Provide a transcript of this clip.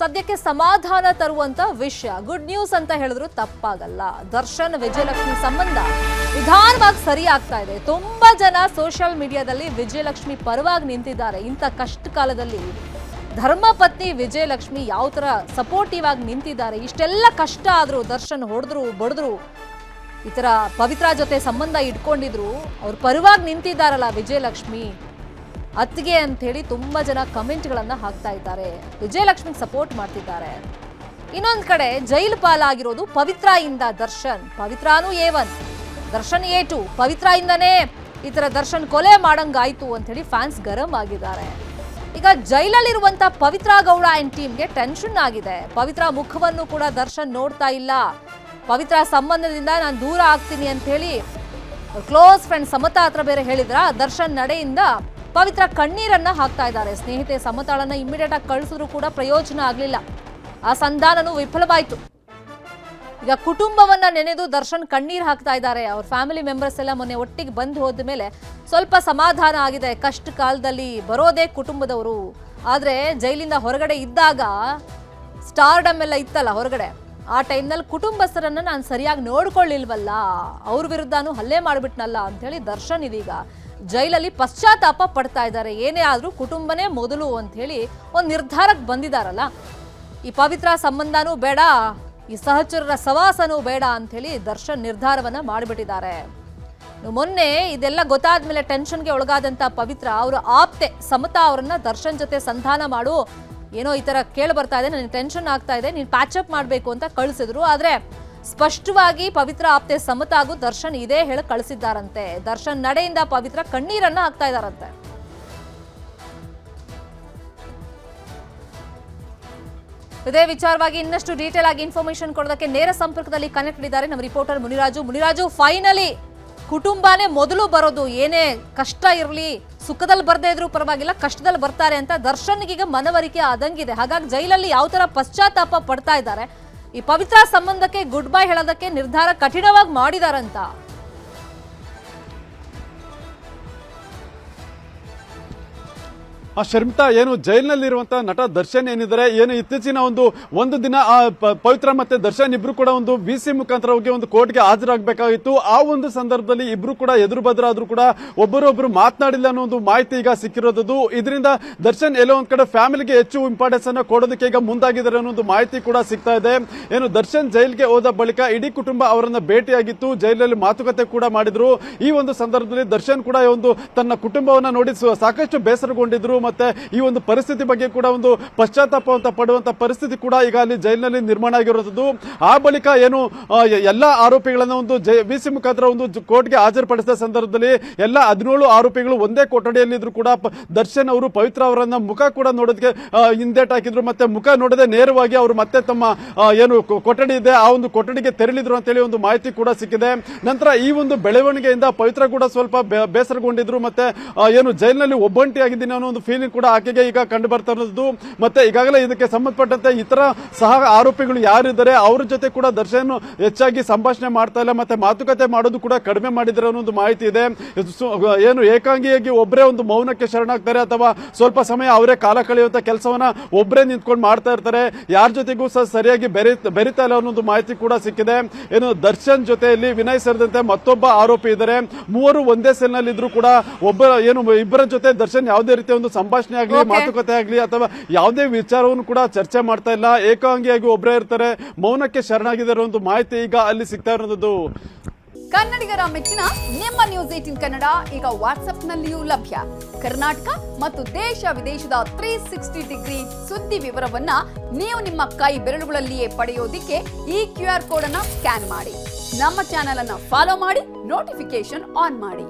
ಸದ್ಯಕ್ಕೆ ಸಮಾಧಾನ ತರುವಂತ ವಿಷಯ, ಗುಡ್ ನ್ಯೂಸ್ ಅಂತ ಹೇಳಿದ್ರು ತಪ್ಪಾಗಲ್ಲ. ದರ್ಶನ್ ವಿಜಯಲಕ್ಷ್ಮಿ ಸಂಬಂಧ ನಿಧಾನವಾಗಿ ಸರಿ ಆಗ್ತಾ ಇದೆ. ತುಂಬಾ ಜನ ಸೋಷಿಯಲ್ ಮೀಡಿಯಾದಲ್ಲಿ ವಿಜಯಲಕ್ಷ್ಮಿ ಪರವಾಗಿ ನಿಂತಿದ್ದಾರೆ. ಇಂಥ ಕಷ್ಟ ಕಾಲದಲ್ಲಿ ಧರ್ಮಪತ್ನಿ ವಿಜಯಲಕ್ಷ್ಮಿ ಯಾವ ತರ ಸಪೋರ್ಟಿವ್ ಆಗಿ ನಿಂತಿದ್ದಾರೆ. ಇಷ್ಟೆಲ್ಲ ಕಷ್ಟ ಆದ್ರೂ ದರ್ಶನ್ ಹೊಡೆದ್ರು ಬಡಿದ್ರು ಈ ತರ ಪವಿತ್ರ ಜೊತೆ ಸಂಬಂಧ ಇಟ್ಕೊಂಡಿದ್ರು, ಅವ್ರ ಪರವಾಗಿ ನಿಂತಿದ್ದಾರಲ್ಲ ವಿಜಯಲಕ್ಷ್ಮಿ ಅತ್ತಿಗೆ ಅಂತ ಹೇಳಿ ತುಂಬಾ ಜನ ಕಮೆಂಟ್ಗಳನ್ನ ಹಾಕ್ತಾ ಇದ್ದಾರೆ, ವಿಜಯಲಕ್ಷ್ಮಿಗೆ ಸಪೋರ್ಟ್ ಮಾಡ್ತಿದ್ದಾರೆ. ಇನ್ನೊಂದ್ ಕಡೆ ಜೈಲು ಪಾಲಾಗಿರೋದು ಪವಿತ್ರ ಇಂದ ದರ್ಶನ್. ಪವಿತ್ರಾನು A1, Darshan A2. ಪವಿತ್ರ ಇಂದನೇ ಈ ತರ ದರ್ಶನ್ ಕೊಲೆ ಮಾಡಂಗಾಯ್ತು ಅಂತ ಹೇಳಿ ಫ್ಯಾನ್ಸ್ ಗರಂ ಆಗಿದ್ದಾರೆ. ಈಗ ಜೈಲಲ್ಲಿರುವಂತ ಪವಿತ್ರ ಗೌಡ ಅಂಡ್ ಟೀಮ್ಗೆ ಟೆನ್ಷನ್ ಆಗಿದೆ. ಪವಿತ್ರ ಮುಖವನ್ನು ಕೂಡ ದರ್ಶನ್ ನೋಡ್ತಾ ಇಲ್ಲ. ಪವಿತ್ರ ಸಂಬಂಧದಿಂದ ನಾನು ದೂರ ಆಗ್ತೀನಿ ಅಂತ ಹೇಳಿ ಕ್ಲೋಸ್ ಫ್ರೆಂಡ್ ಸಮತಾ ಹತ್ರ ಬೇರೆ ಹೇಳಿದ್ರ. ದರ್ಶನ್ ನಡೆಯಿಂದ ಪವಿತ್ರ ಕಣ್ಣೀರನ್ನ ಹಾಕ್ತಾ ಇದ್ದಾರೆ. ಸ್ನೇಹಿತೆ ಸಮತಾಳನ್ನ ಇಮಿಡಿಯೇಟ್ ಆಗಿ ಕಳಿಸಿದ್ರು ಕೂಡ ಪ್ರಯೋಜನ ಆಗ್ಲಿಲ್ಲ. ಆ ಸಂಧಾನನೂ ವಿಫಲವಾಯ್ತು. ಈಗ ಕುಟುಂಬವನ್ನ ನೆನೆದು ದರ್ಶನ್ ಕಣ್ಣೀರ್ ಹಾಕ್ತಾ ಇದ್ದಾರೆ. ಅವ್ರ ಫ್ಯಾಮಿಲಿ ಮೆಂಬರ್ಸ್ ಎಲ್ಲ ಮೊನ್ನೆ ಒಟ್ಟಿಗೆ ಬಂದು ಹೋದ ಮೇಲೆ ಸ್ವಲ್ಪ ಸಮಾಧಾನ ಆಗಿದೆ. ಕಷ್ಟ ಕಾಲದಲ್ಲಿ ಬರೋದೇ ಕುಟುಂಬದವರು. ಆದ್ರೆ ಜೈಲಿಂದ ಹೊರಗಡೆ ಇದ್ದಾಗ ಸ್ಟಾರ್ಡಮ್ ಎಲ್ಲ ಇತ್ತಲ್ಲ ಹೊರಗಡೆ, ಆ ಟೈಮ್ನಲ್ಲಿ ಕುಟುಂಬಸ್ಥರನ್ನ ನಾನು ಸರಿಯಾಗಿ ನೋಡ್ಕೊಳ್ಳಿಲ್ವಲ್ಲ, ಅವ್ರ ವಿರುದ್ಧನೂ ಹಲ್ಲೆ ಮಾಡ್ಬಿಟ್ನಲ್ಲ ಅಂತ ಹೇಳಿ ದರ್ಶನ್ ಇದೀಗ ಜೈಲಲ್ಲಿ ಪಶ್ಚಾತ್ತಾಪ ಪಡ್ತಾ ಇದ್ದಾರೆ. ಏನೇ ಆದ್ರೂ ಕುಟುಂಬನೇ ಮೊದಲು ಅಂತ ಹೇಳಿ ಒಂದು ನಿರ್ಧಾರಕ್ಕೆ ಬಂದಿದಾರಲ್ಲ. ಈ ಪವಿತ್ರ ಸಂಬಂಧನೂ ಬೇಡ, ಈ ಸಹಚರರ ಸವಾಸನೂ ಬೇಡ ಅಂತ ಹೇಳಿ ದರ್ಶನ್ ನಿರ್ಧಾರವನ್ನ ಮಾಡಿಬಿಟ್ಟಿದ್ದಾರೆ. ಮೊನ್ನೆ ಇದೆಲ್ಲ ಗೊತ್ತಾದ್ಮೇಲೆ ಟೆನ್ಷನ್ಗೆ ಒಳಗಾದಂತ ಪವಿತ್ರ ಅವರು ಆಪ್ತೆ ಸಮತಾ ಅವರನ್ನ ದರ್ಶನ್ ಜೊತೆ ಸಂಧಾನ ಮಾಡು, ಏನೋ ಈ ತರ ಕೇಳಿ ಬರ್ತಾ ಇದೆ, ನನಗೆ ಟೆನ್ಷನ್ ಆಗ್ತಾ ಇದೆ, ನೀನು ಪ್ಯಾಚಪ್ ಮಾಡಬೇಕು ಅಂತ ಕಳಿಸಿದ್ರು. ಆದ್ರೆ ಸ್ಪಷ್ಟವಾಗಿ ಪವಿತ್ರ ಆಪ್ತೆ ಸಮತಾಗೂ ದರ್ಶನ್ ಇದೇ ಹೇಳಿ ಕಳಿಸಿದ್ದಾರಂತೆ. ದರ್ಶನ್ ನಡೆಯಿಂದ ಪವಿತ್ರ ಕಣ್ಣೀರನ್ನ ಹಾಕ್ತಾ ಇದ್ದಾರಂತೆ. ಇದೇ ವಿಚಾರವಾಗಿ ಇನ್ನಷ್ಟು ಡೀಟೇಲ್ ಆಗಿ ಇನ್ಫಾರ್ಮೇಶನ್ ಕೊಡೋದಕ್ಕೆ ನೇರ ಸಂಪರ್ಕದಲ್ಲಿ ಕನೆಕ್ಟ್ ಇದ್ದಾರೆ ನಮ್ಮ ರಿಪೋರ್ಟರ್ ಮುನಿರಾಜು. ಫೈನಲಿ ಕುಟುಂಬನೇ ಮೊದಲು ಬರೋದು, ಏನೇ ಕಷ್ಟ ಇರಲಿ ಸುಖದಲ್ಲಿ ಬರ್ದೇ ಇದ್ರೂ ಪರವಾಗಿಲ್ಲ, ಕಷ್ಟದಲ್ಲಿ ಬರ್ತಾರೆ ಅಂತ ದರ್ಶನ್ಗೀಗ ಮನವರಿಕೆ ಆದಂಗಿದೆ. ಹಾಗಾಗಿ ಜೈಲಲ್ಲಿ ಯಾವ ತರ ಪಶ್ಚಾತ್ತಾಪ ಪಡ್ತಾ ಇದ್ದಾರೆ, ಈ ಪವಿತ್ರ ಸಂಬಂಧಕ್ಕೆ ಗುಡ್ ಬೈ ಹೇಳೋದಕ್ಕೆ ನಿರ್ಧಾರ ಕಠಿಣವಾಗಿ ಮಾಡಿದಾರಂತ. ಶರ್ಮಿತಾ, ಏನು ಜೈಲಿನಲ್ಲಿರುವಂತಹ ನಟ ದರ್ಶನ್ ಏನಿದ್ದಾರೆ, ಏನು ಇತ್ತೀಚಿನ ಒಂದು ದಿನ ಪವಿತ್ರ ಮತ್ತೆ ದರ್ಶನ್ ಇಬ್ರು ಕೂಡ ಒಂದು VC ಮುಖಾಂತರ ಹೋಗಿ ಒಂದು ಕೋರ್ಟ್ಗೆ ಹಾಜರಾಗಬೇಕಾಗಿತ್ತು. ಆ ಒಂದು ಸಂದರ್ಭದಲ್ಲಿ ಇಬ್ರು ಕೂಡ ಎದುರು ಬದ್ರಾದ್ರೂ ಕೂಡ ಒಬ್ಬರೊಬ್ರು ಮಾತನಾಡಿಲ್ಲ ಅನ್ನೋ ಒಂದು ಮಾಹಿತಿ ಈಗ ಸಿಕ್ಕಿರೋದು. ಇದರಿಂದ ದರ್ಶನ್ ಎಲ್ಲೋ ಒಂದ್ ಕಡೆ ಫ್ಯಾಮಿಲಿಗೆ ಹೆಚ್ಚು ಇಂಪಾರ್ಟೆನ್ಸ್ ಅನ್ನ ಕೊಡೋದಕ್ಕೆ ಈಗ ಮುಂದಾಗಿದ್ದಾರೆ ಅನ್ನೋ ಒಂದು ಮಾಹಿತಿ ಕೂಡ ಸಿಗ್ತಾ ಇದೆ. ಏನು ದರ್ಶನ್ ಜೈಲ್ಗೆ ಹೋದ ಬಳಿಕ ಇಡೀ ಕುಟುಂಬ ಅವರನ್ನ ಭೇಟಿಯಾಗಿತ್ತು, ಜೈಲಲ್ಲಿ ಮಾತುಕತೆ ಕೂಡ ಮಾಡಿದ್ರು. ಈ ಒಂದು ಸಂದರ್ಭದಲ್ಲಿ ದರ್ಶನ್ ಕೂಡ ಒಂದು ತನ್ನ ಕುಟುಂಬವನ್ನ ನೋಡಿ ಸಾಕಷ್ಟು ಬೇಸರಗೊಂಡಿದ್ರು. ಮತ್ತೆ ಈ ಒಂದು ಪರಿಸ್ಥಿತಿ ಬಗ್ಗೆ ಕೂಡ ಒಂದು ಪಶ್ಚಾತ್ತಾಪ ಅಂತ ಪಡುವಂತ ಪರಿಸ್ಥಿತಿ ಕೂಡ ಈಗ ಅಲ್ಲಿ ಜೈಲಿನಲ್ಲಿ ನಿರ್ಮಾಣ ಆಗಿರುವುದು. ಆ ಬಳಿಕ ಏನು ಎಲ್ಲಾ ಆರೋಪಿಗಳನ್ನ ಒಂದು VC ಮುಖಾಂತರ ಒಂದು ಕೋರ್ಟ್ಗೆ ಹಾಜರುಪಡಿಸಿದ ಸಂದರ್ಭದಲ್ಲಿ ಎಲ್ಲ 17 ಆರೋಪಿಗಳು ಒಂದೇ ಕೊಠಡಿಯಲ್ಲಿದ್ರು ಕೂಡ ದರ್ಶನ್ ಅವರು ಪವಿತ್ರ ಅವರನ್ನ ಮುಖ ಕೂಡ ನೋಡೋದಕ್ಕೆ ಹಿಂದೇಟ್ ಹಾಕಿದ್ರು. ಮತ್ತೆ ಮುಖ ನೋಡದೆ ನೇರವಾಗಿ ಅವರು ಮತ್ತೆ ತಮ್ಮ ಏನು ಕೊಠಡಿ ಇದೆ ಆ ಒಂದು ಕೊಠಡಿಗೆ ತೆರಳಿದ್ರು ಅಂತ ಹೇಳಿ ಒಂದು ಮಾಹಿತಿ ಕೂಡ ಸಿಕ್ಕಿದೆ. ನಂತರ ಈ ಒಂದು ಬೆಳವಣಿಗೆಯಿಂದ ಪವಿತ್ರ ಕೂಡ ಸ್ವಲ್ಪ ಬೇಸರಗೊಂಡಿದ್ರು. ಮತ್ತೆ ಏನು ಜೈಲಿನಲ್ಲಿ ಒಬ್ಬಂಟಿಯಾಗಿದ್ದೀನಿ ಅನ್ನೋ ಒಂದು ಫೀಲಿಂಗ್ ಕೂಡ ಆಕೆಗೆ ಈಗ ಕಂಡು ಬರ್ತಾ ಇರೋದು. ಮತ್ತೆ ಈಗಾಗಲೇ ಇದಕ್ಕೆ ಸಂಬಂಧಪಟ್ಟಂತೆ ಇತರ ಸಹ ಆರೋಪಿಗಳು ಯಾರಿದ್ದಾರೆ ಅವ್ರ ಜೊತೆ ಕೂಡ ದರ್ಶನ್ ಹೆಚ್ಚಾಗಿ ಸಂಭಾಷಣೆ ಮಾಡ್ತಾ ಇಲ್ಲ, ಮತ್ತೆ ಮಾತುಕತೆ ಮಾಡೋದು ಕೂಡ ಕಡಿಮೆ ಮಾಡಿದ್ದಾರೆ ಅನ್ನೋ ಒಂದು ಮಾಹಿತಿ ಇದೆ. ಏನು ಏಕಾಂಗಿಯಾಗಿ ಒಬ್ಬರೇ ಒಂದು ಮೌನಕ್ಕೆ ಶರಣಾಗ್ತಾರೆ ಅಥವಾ ಸ್ವಲ್ಪ ಸಮಯ ಅವರೇ ಕಾಲ ಕಳೆಯುವಂತ ಕೆಲಸವನ್ನ ಒಬ್ಬರೇ ನಿಂತ್ಕೊಂಡು ಮಾಡ್ತಾ ಇರ್ತಾರೆ. ಯಾರ ಜೊತೆಗೂ ಸಹ ಸರಿಯಾಗಿ ಬೆರಿತಾ ಇಲ್ಲ ಅನ್ನೋ ಮಾಹಿತಿ ಕೂಡ ಸಿಕ್ಕಿದೆ. ಏನು ದರ್ಶನ್ ಜೊತೆಯಲ್ಲಿ ವಿನಯ್ ಸೇರಿದಂತೆ ಮತ್ತೊಬ್ಬ ಆರೋಪಿ ಇದ್ದಾರೆ. ಮೂವರು ಒಂದೇ ಸೆಲ್ ನಲ್ಲಿ ಇದ್ರು ಕೂಡ ಇಬ್ಬರ ಜೊತೆ ದರ್ಶನ್ ಯಾವುದೇ ರೀತಿಯ ಒಂದು ಸಂಭಾಷಣೆ ಆಗ್ಲಿ ಮಾತುಕತೆ ಆಗ್ಲಿ ಅಥವಾ ಯಾವುದೇ ವಿಚಾರವನ್ನು ಕೂಡ ಚರ್ಚೆ ಮಾಡ್ತಾ ಇಲ್ಲ. ಏಕಾಂಗಿಯಾಗಿ ಒಬ್ಬರೇ ಇರ್ತಾರೆ, ಮೌನಕ್ಕೆ ಶರಣಾಗಿದ್ದಾರೆ ಒಂದು ಮಾಹಿತಿ ಈಗ ಅಲ್ಲಿ ಸಿಗ್ತಾ ಇರೋದು. ಕನ್ನಡಿಗರ ಮೆಚ್ಚಿನ ನಿಮ್ಮ ನ್ಯೂಸ್ 18 ಕನ್ನಡ ಈಗ ವಾಟ್ಸ್ಆಪ್ನಲ್ಲಿಯೂ ಲಭ್ಯ. ಕರ್ನಾಟಕ ಮತ್ತು ದೇಶ ವಿದೇಶದ 360 ಡಿಗ್ರಿ ಸುದ್ದಿ ವಿವರವನ್ನ ನೀವು ನಿಮ್ಮ ಕೈ ಬೆರಳುಗಳಲ್ಲಿಯೇ ಪಡೆಯೋದಿಕ್ಕೆ ಈ QR ಕೋಡ್ ಅನ್ನ ಸ್ಕ್ಯಾನ್ ಮಾಡಿ. ನಮ್ಮ ಚಾನೆಲ್ ಅನ್ನ ಫಾಲೋ ಮಾಡಿ, ನೋಟಿಫಿಕೇಶನ್ ಆನ್ ಮಾಡಿ.